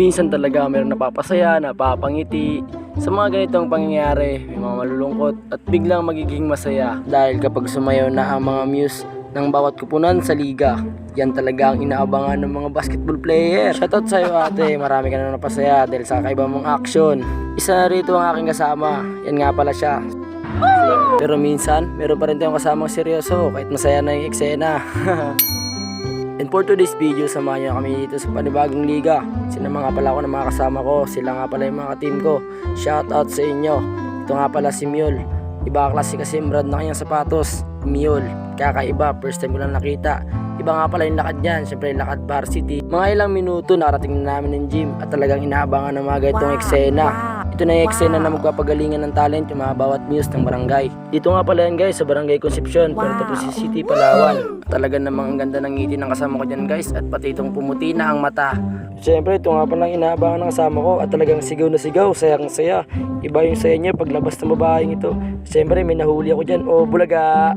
Minsan talaga mayroong napapasaya, napapangiti. Sa mga ganitong pangyayari, may mga malulungkot at biglang magiging masaya. Dahil kapag sumayaw na ang mga muse ng bawat kupunan sa liga, yan talaga ang inaabangan ng mga basketball player. Shoutout sa'yo ate, marami ka na napasaya dahil sa kaiba mong action. Isa na rito ang aking kasama, yan nga pala siya. Pero minsan, meron pa rin tayong kasamang seryoso kahit masaya na yung eksena. And for today's video, samahan niyo kami dito sa panibagong liga. Sinama nga pala ako ng mga kasama ko, sila nga pala yung mga team ko. Shoutout sa inyo. Ito nga pala si Mule. Iba klase kasi brand na kanyang sapatos. Mule, kakaiba, first time ko lang nakita. Iba nga pala yung lakad niyan, syempre yung lakad varsity. Mga ilang minuto nakarating na namin ng gym at talagang inaabangan ng mga ganitong eksena. Ito na yung eksena na magpapagalingan ng talent yung mga bawat muse ng barangay. Dito nga pala yan guys, sa Barangay Concepcion, Puerto Princesa City, Palawan. Talaga namang ang ganda ng ngiti ng kasama ko dyan guys at pati itong pumuti na ang mata. Siyempre ito nga palang inaabangan ng kasama ko at talagang sigaw na sigaw, sayang saya. Iba yung saya niya paglabas ng babaeng ito. Siyempre may nahuli ako dyan, oh bulaga.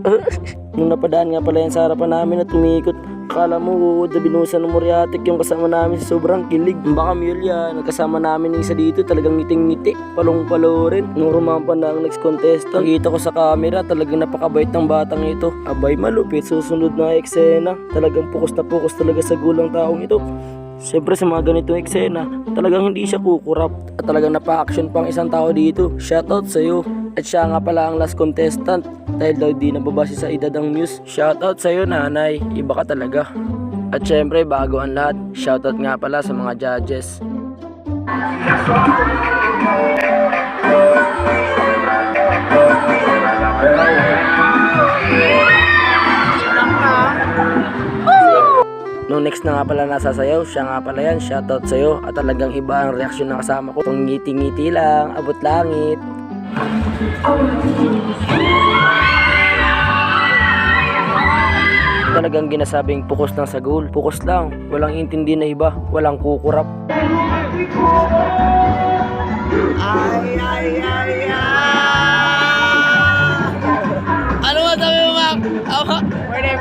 Nung napadaan nga pala yan sa harapan namin at tumikot, akala mo binusan ng Moriatic yung kasama namin sa sobrang kilig. Baka Mule yan, nagkasama namin yung isa dito talagang ngiting-ngiti, palong-palo rin. Nung rumampa na ang next contestant, nakita ko sa camera talagang napakabait ng batang ito. Abay malupit, susunod na eksena. Talagang pukus na pukus talaga sa gulang taong ito. Siyempre sa mga ganitong eksena, talagang hindi siya kukurap at talagang napa-action pang isang tao dito. Shoutout sa'yo. At siya nga pala ang last contestant dahil daw di nababase sa edad ang muse. Shoutout sa'yo nanay, iba ka talaga. At syempre bago ang lahat, shoutout nga pala sa mga judges. Nung next na nga pala nasasayaw, siya nga pala yan, shoutout sa'yo. At talagang iba ang reaksyon ng kasama ko. Itong ngiti-ngiti lang, abot langit. Talagang ginasabing pukos lang sa goal. Pukos lang, walang intindi na iba, walang kukurap. Ay, ay, ay, ay! Ano ba sabi mo, Mac? Pwede.